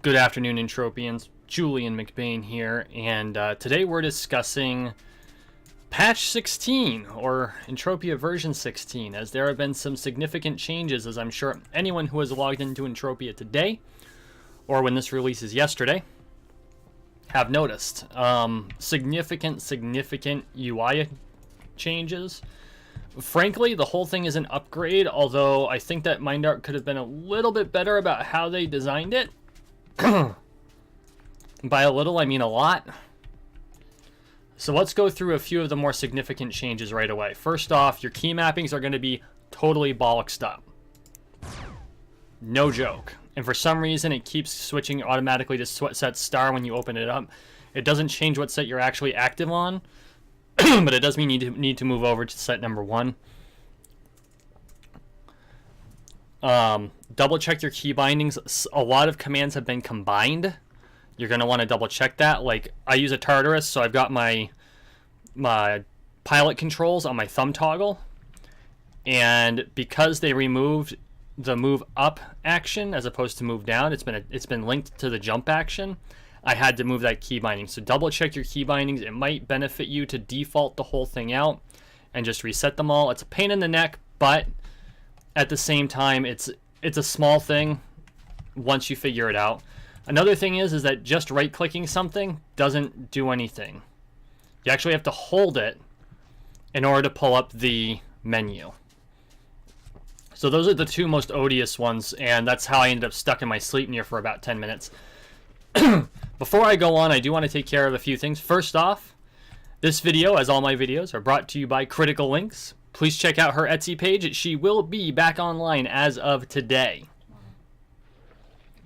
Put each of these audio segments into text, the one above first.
Good afternoon, Entropians. Julian McBain here, and today we're discussing patch 16, or Entropia version 16, as there have been some significant changes, as I'm sure anyone who has logged into Entropia today, or when this releases yesterday, have noticed. Significant UI changes. Frankly, the whole thing is an upgrade, although I think that MindArt could have been a little bit better about how they designed it. By a little, I mean a lot. So let's go through a few of the more significant changes right away. First off, your key mappings are going to be totally bollocksed up. No joke. And for some reason, it keeps switching automatically to set star when you open it up. It doesn't change what set you're actually active on, but it does mean you need to move over to set number 1. Double check your key bindings. A lot of commands have been combined. You're going to want to double check that. Like, I use a Tartarus, so I've got my pilot controls on my thumb toggle. And because they removed the move up action as opposed to move down, it's been linked to the jump action. I had to move that key binding. So double check your key bindings. It might benefit you to default the whole thing out and just reset them all. It's a pain in the neck, but at the same time, it's a small thing once you figure it out. Another thing is that just right-clicking something doesn't do anything. You actually have to hold it in order to pull up the menu. So those are the two most odious ones, and that's how I ended up stuck in my sleep near for about 10 minutes. Before I go on, I do want to take care of a few things. First off, this video, as all my videos, are brought to you by Critical Links. Please check out her Etsy page. She will be back online as of today.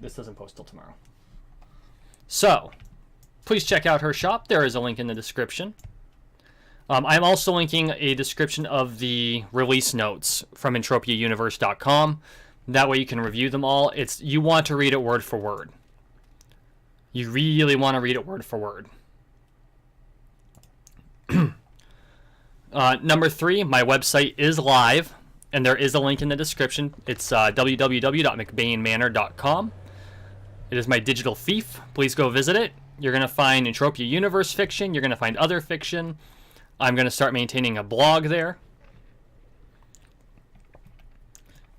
This doesn't post till tomorrow. So, please check out her shop. There is a link in the description. I'm also linking a description of the release notes from entropiauniverse.com. That way you can review them all. You want to read it word for word. You really want to read it word for word. Number 3, my website is live, and there is a link in the description. It's www.mcbainmanor.com. It is my digital thief. Please go visit it. You're going to find Entropia Universe fiction. You're going to find other fiction. I'm going to start maintaining a blog there.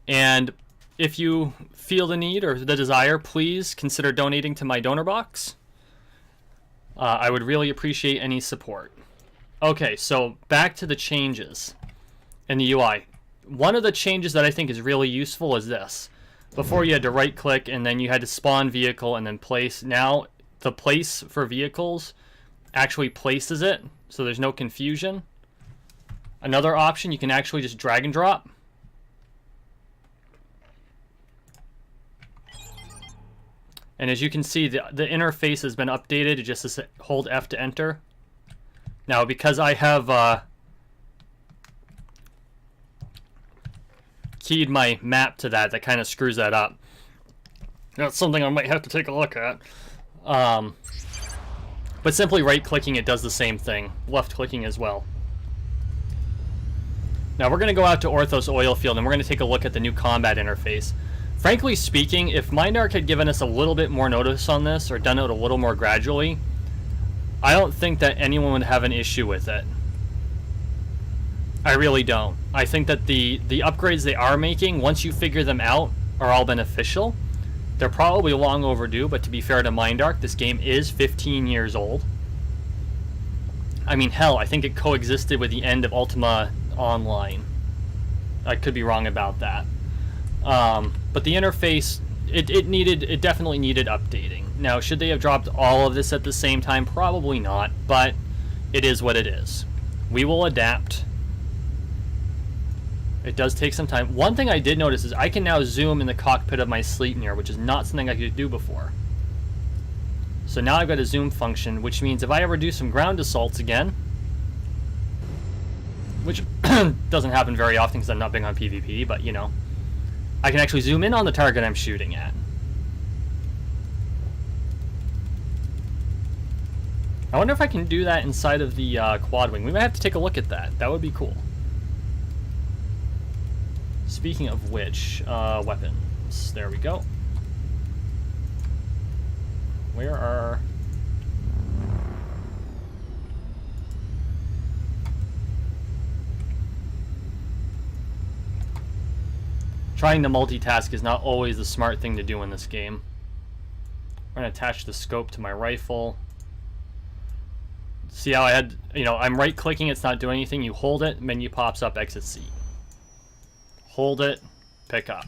And if you feel the need or the desire, please consider donating to my donor box. I would really appreciate any support. Okay, so back to the changes in the UI. One of the changes that I think is really useful is this. Before you had to right click and then you had to spawn vehicle and then place. Now the place for vehicles actually places it, so there's no confusion. Another option, you can actually just drag and drop. And as you can see, the interface has been updated. Just to hold F to enter. Now, because I have keyed my map to that kind of screws that up. That's something I might have to take a look at. But simply right-clicking, it does the same thing. Left-clicking as well. Now, we're going to go out to Orthos Oil Field, and we're going to take a look at the new combat interface. Frankly speaking, if MindArt had given us a little bit more notice on this, or done it a little more gradually, I don't think that anyone would have an issue with it. I really don't. I think that the upgrades they are making, once you figure them out, are all beneficial. They're probably long overdue, but to be fair to MindArt, this game is 15 years old. I mean, hell, I think it coexisted with the end of Ultima Online. I could be wrong about that. But the interface, it definitely needed updating. Now, should they have dropped all of this at the same time? Probably not, but it is what it is. We will adapt. It does take some time. One thing I did notice is I can now zoom in the cockpit of my Sleipnir, which is not something I could do before. So now I've got a zoom function, which means if I ever do some ground assaults again, which doesn't happen very often because I'm not big on PvP, but you know, I can actually zoom in on the target I'm shooting at. I wonder if I can do that inside of the quad wing. We might have to take a look at that. That would be cool. Speaking of which, weapons. There we go. Where are... Trying to multitask is not always the smart thing to do in this game. I'm going to attach the scope to my rifle. See how I had, you know, I'm right clicking, it's not doing anything. You hold it, menu pops up, exit seat. Hold it, pick up.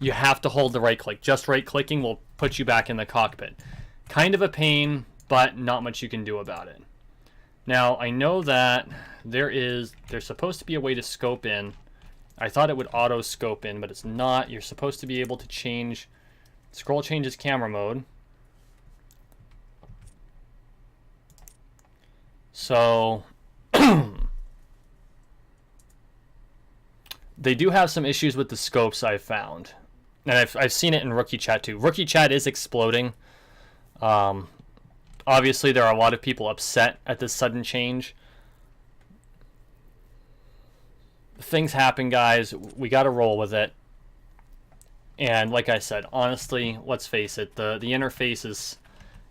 You have to hold the right click. Just right clicking will put you back in the cockpit. Kind of a pain, but not much you can do about it. Now, I know that there's supposed to be a way to scope in. I thought it would auto scope in, but it's not. You're supposed to be able to change, scroll changes camera mode. So they do have some issues with the scopes I've found. And I've seen it in Rookie Chat too. Rookie Chat is exploding. Obviously, there are a lot of people upset at this sudden change. Things happen, guys. We got to roll with it. And like I said, honestly, let's face it. The interface is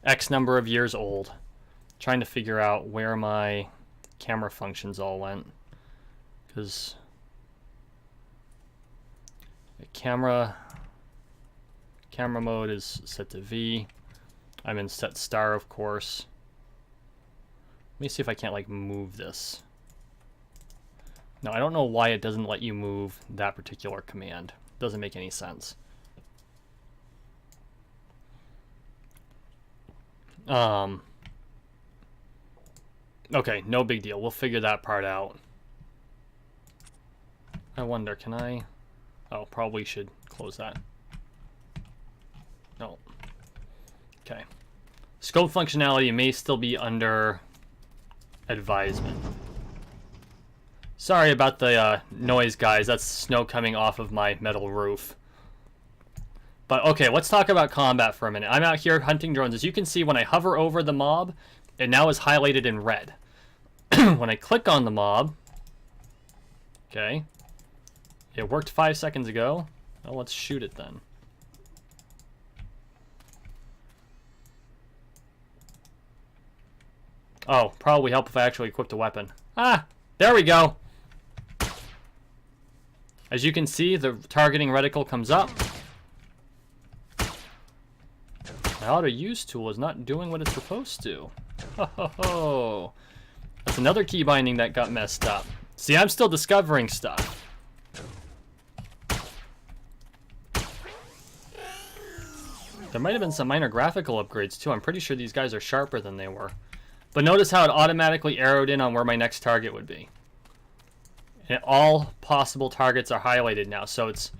X number of years old. Trying to figure out where my camera functions all went. Because the camera mode is set to V. I'm in set star, of course. Let me see if I can't like move this. No, I don't know why it doesn't let you move that particular command. Doesn't make any sense. Okay, no big deal. We'll figure that part out. I wonder, can I... Oh, probably should close that. No. Okay. Scope functionality may still be under advisement. Sorry about the noise, guys. That's snow coming off of my metal roof. But okay, let's talk about combat for a minute. I'm out here hunting drones. As you can see, when I hover over the mob, it now is highlighted in red. When I click on the mob, okay, it worked 5 seconds ago. Well, let's shoot it then. Oh, probably help if I actually equipped a weapon. Ah, there we go. As you can see, the targeting reticle comes up. My auto use tool is not doing what it's supposed to. Ho ho ho. That's another key binding that got messed up. See, I'm still discovering stuff. There might have been some minor graphical upgrades too. I'm pretty sure these guys are sharper than they were. But notice how it automatically arrowed in on where my next target would be. And all possible targets are highlighted now, so it's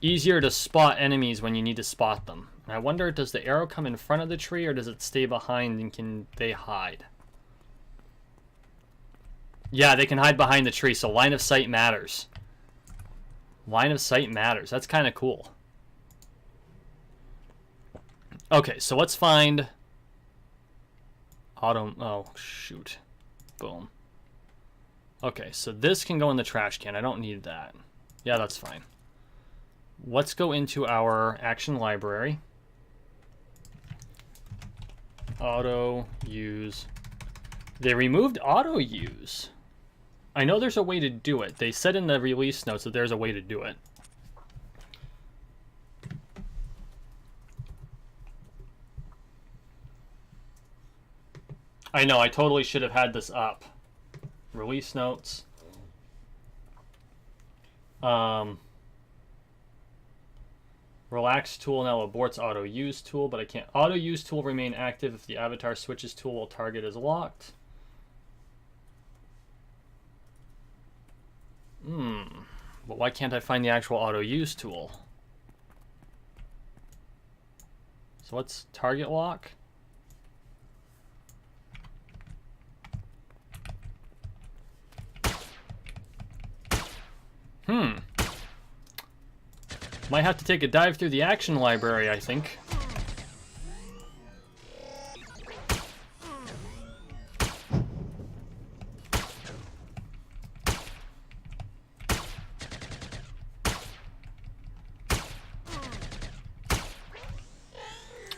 easier to spot enemies when you need to spot them. And I wonder, does the arrow come in front of the tree or does it stay behind and can they hide? Yeah, they can hide behind the tree, so line of sight matters. Line of sight matters. That's kind of cool. Okay, so let's find... Auto... Oh, shoot. Boom. Okay, so this can go in the trash can. I don't need that. Yeah, that's fine. Let's go into our action library. Auto use. They removed auto use. I know there's a way to do it. They said in the release notes that there's a way to do it. I know, I totally should have had this up. Release notes. Relax tool now aborts auto use tool, but I can't. Auto use tool remain active if the avatar switches tool while target is locked. But why can't I find the actual auto use tool? So what's target lock? Might have to take a dive through the action library, I think.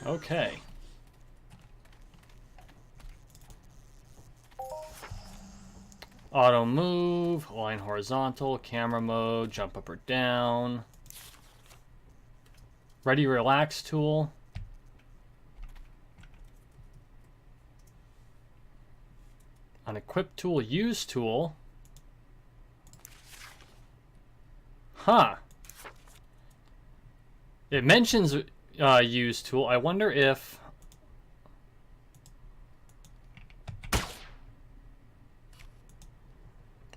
Okay. Auto move, align horizontal, camera mode, jump up or down. Ready relax tool. Unequip tool, use tool. Huh. It mentions use tool. I wonder if...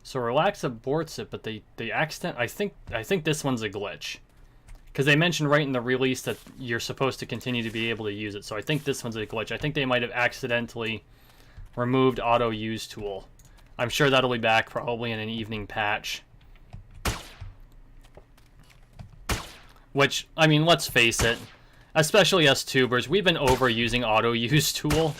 So relax aborts it, but they accident. I think this one's a glitch, because they mentioned right in the release that you're supposed to continue to be able to use it. So I think this one's a glitch. I think they might have accidentally removed auto use tool. I'm sure that'll be back probably in an evening patch. Which, I mean, let's face it, especially us tubers, we've been overusing auto use tool.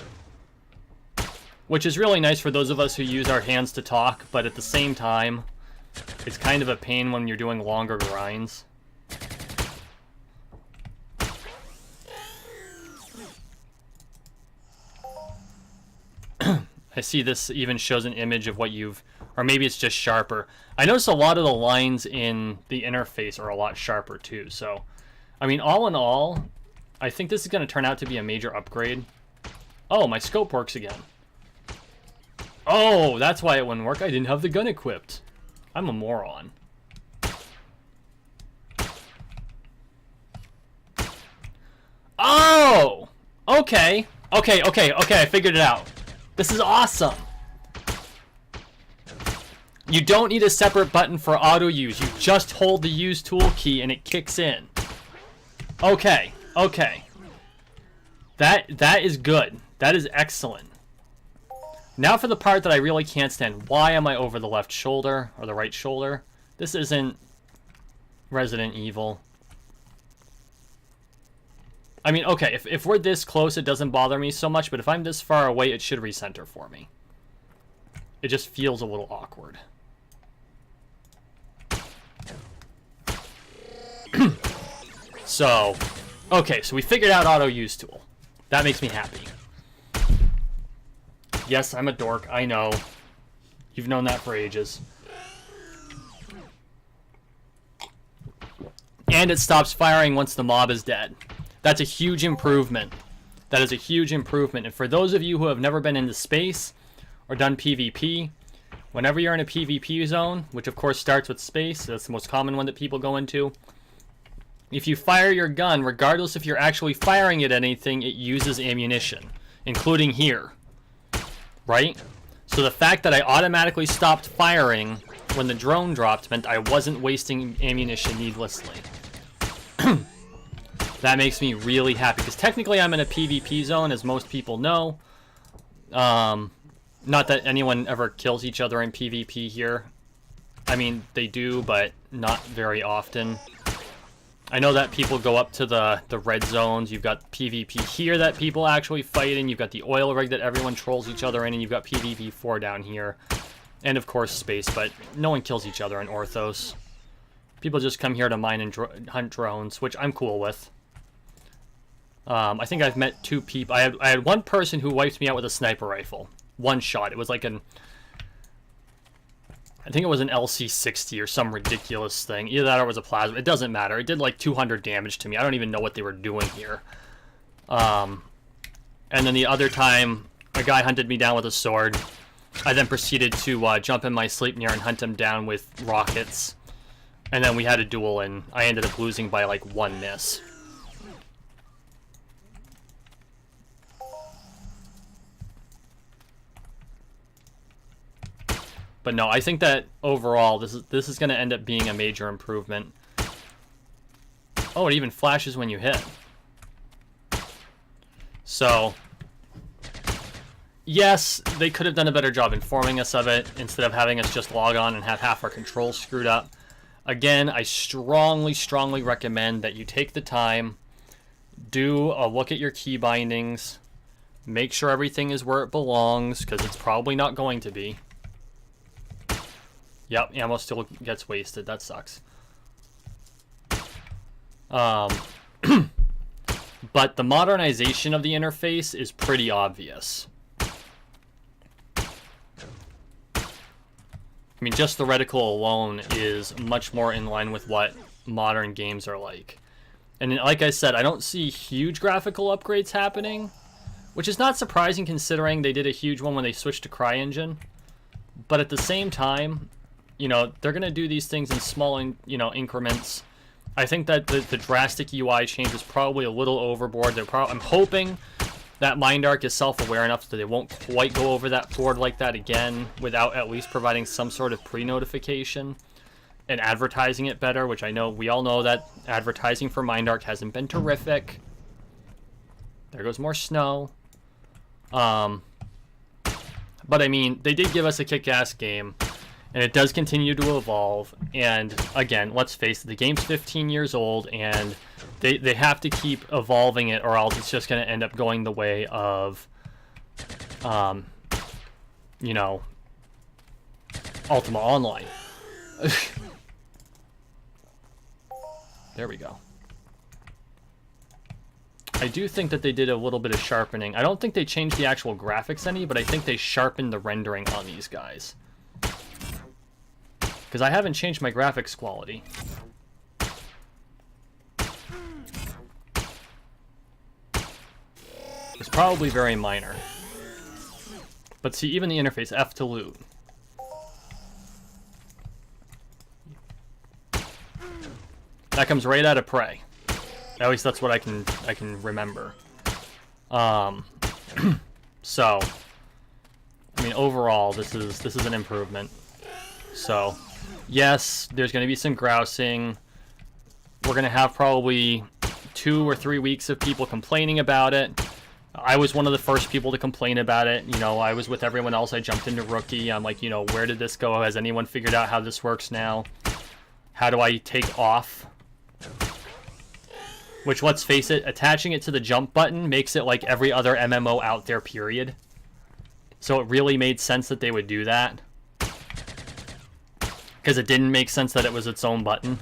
Which is really nice for those of us who use our hands to talk, but at the same time, it's kind of a pain when you're doing longer grinds. I see this even shows an image of what you've... Or maybe it's just sharper. I notice a lot of the lines in the interface are a lot sharper too, so... I mean, all in all, I think this is going to turn out to be a major upgrade. Oh, my scope works again. Oh, that's why it wouldn't work. I didn't have the gun equipped. I'm a moron. Oh! Okay. Okay, I figured it out. This is awesome. You don't need a separate button for auto use. You just hold the use tool key and it kicks in. Okay. That is good. That is excellent. Now for the part that I really can't stand. Why am I over the left shoulder or the right shoulder? This isn't Resident Evil. I mean, okay, if we're this close, it doesn't bother me so much, but if I'm this far away, it should recenter for me. It just feels a little awkward. So, okay, so we figured out auto use tool. That makes me happy. Yes, I'm a dork, I know. You've known that for ages. And it stops firing once the mob is dead. That's a huge improvement. That is a huge improvement. And for those of you who have never been into space or done PvP, whenever you're in a PvP zone, which of course starts with space, that's the most common one that people go into, if you fire your gun, regardless if you're actually firing at anything, it uses ammunition, including here. Right? So the fact that I automatically stopped firing when the drone dropped meant I wasn't wasting ammunition needlessly. That makes me really happy, because technically I'm in a PvP zone, as most people know. Not that anyone ever kills each other in PvP here. I mean, they do, but not very often. I know that people go up to the red zones. You've got PvP here that people actually fight in. You've got the oil rig that everyone trolls each other in. And you've got PvP4 down here. And of course space, but no one kills each other in Orthos. People just come here to mine and hunt drones, which I'm cool with. I think I've met 2 people. I had one person who wiped me out with a sniper rifle. One shot. It was like an... I think it was an LC-60 or some ridiculous thing. Either that or it was a plasma. It doesn't matter. It did like 200 damage to me. I don't even know what they were doing here. And then the other time, a guy hunted me down with a sword. I then proceeded to jump in my sleep near and hunt him down with rockets. And then we had a duel, and I ended up losing by like 1 miss. But no, I think that overall, this is going to end up being a major improvement. Oh, it even flashes when you hit. So, yes, they could have done a better job informing us of it instead of having us just log on and have half our controls screwed up. Again, I strongly, strongly recommend that you take the time, do a look at your key bindings, make sure everything is where it belongs, because it's probably not going to be. Yep, ammo still gets wasted. That sucks. but the modernization of the interface is pretty obvious. I mean, just the reticle alone is much more in line with what modern games are like. And like I said, I don't see huge graphical upgrades happening, which is not surprising considering they did a huge one when they switched to CryEngine. But at the same time, you know, they're going to do these things in small, increments. I think that the drastic UI change is probably a little overboard. I'm hoping that MindArc is self-aware enough that they won't quite go over that board like that again without at least providing some sort of pre-notification and advertising it better, which I know we all know that advertising for MindArc hasn't been terrific. There goes more snow. But I mean, they did give us a kick-ass game, and it does continue to evolve. And again, let's face it, the game's 15 years old, and they have to keep evolving it, or else it's just going to end up going the way of, Ultima Online. There we go. I do think that they did a little bit of sharpening. I don't think they changed the actual graphics any, but I think they sharpened the rendering on these guys. Because I haven't changed my graphics quality. It's probably very minor. But see, even the interface, F to loot. That comes right out of Prey. At least that's what I can remember. So, I mean, overall, this is an improvement. So, yes, there's going to be some grousing. We're going to have probably 2 or 3 weeks of people complaining about it. I was one of the first people to complain about it. You know, I was with everyone else. I jumped into Rookie. I'm like, where did this go? Has anyone figured out how this works now? How do I take off? Which, let's face it, attaching it to the jump button makes it like every other MMO out there, period. So it really made sense that they would do that. Because it didn't make sense that it was its own button.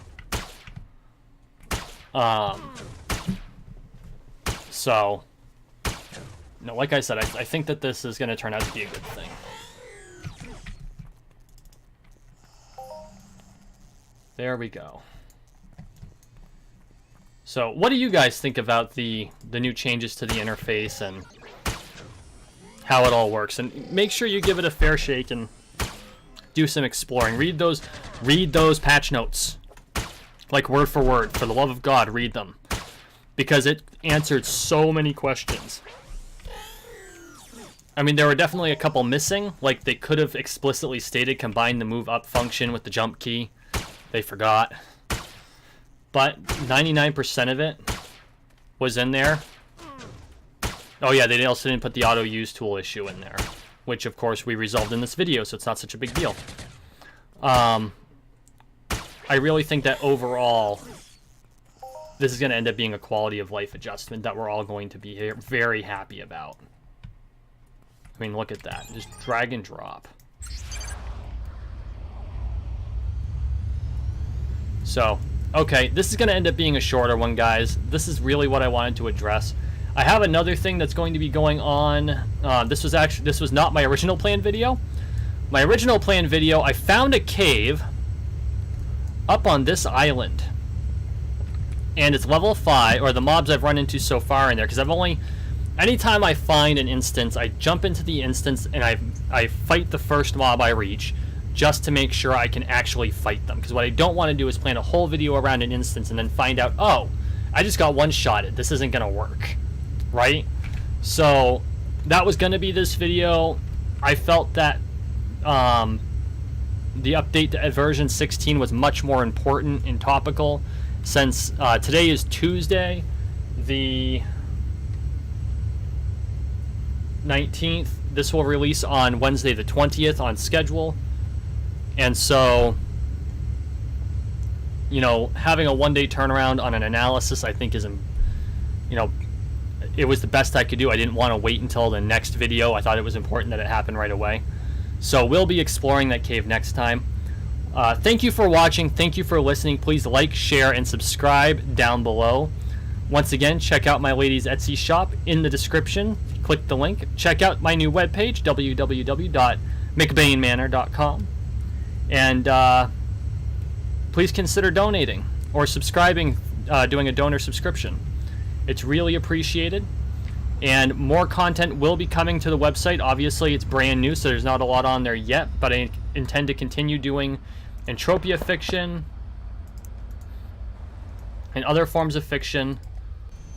So, no, like I said, I think that this is going to turn out to be a good thing. There we go. So, what do you guys think about the new changes to the interface and how it all works? And make sure you give it a fair shake and do some exploring. Read those patch notes, like word for word. For the love of God, read them, because it answered so many questions. I mean, there were definitely a couple missing. Like, they could have explicitly stated combine the move up function with the jump key. They forgot. But 99% of it was in there. Oh yeah, they also didn't put the auto use tool issue in there, which of course we resolved in this video, so it's not such a big deal. I really think that overall, this is going to end up being a quality of life adjustment that we're all going to be very happy about. I mean, look at that. Just drag and drop. So, okay, this is going to end up being a shorter one, guys. This is really what I wanted to address. I have another thing that's going to be going on. This was not my original planned video. My original planned video, I found a cave up on this island. And it's level 5, or the mobs I've run into so far in there, because anytime I find an instance, I jump into the instance and I fight the first mob I reach, just to make sure I can actually fight them. Because what I don't want to do is plan a whole video around an instance and then find out, oh, I just got one-shotted. This isn't going to work. Right? So, that was going to be this video. I felt that the update to version 16 was much more important and topical, since today is Tuesday, the 19th. This will release on Wednesday the 20th on schedule. And so, having a one-day turnaround on an analysis, I think is, it was the best I could do. I didn't want to wait until the next video. I thought it was important that it happened right away. So we'll be exploring that cave next time. Thank you for watching. Thank you for listening. Please like, share, and subscribe down below. Once again, check out my ladies' Etsy shop in the description. Click the link. Check out my new webpage, www.mcbainmanor.com. And please consider donating or subscribing, doing a donor subscription. It's really appreciated. And more content will be coming to the website. Obviously, it's brand new, so there's not a lot on there yet, but I intend to continue doing Entropia fiction and other forms of fiction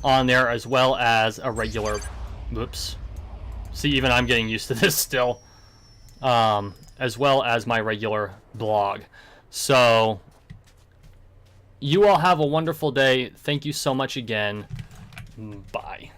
on there, as well as a regular... Whoops. See, even I'm getting used to this still. As well as my regular blog. So, you all have a wonderful day. Thank you so much again. Bye.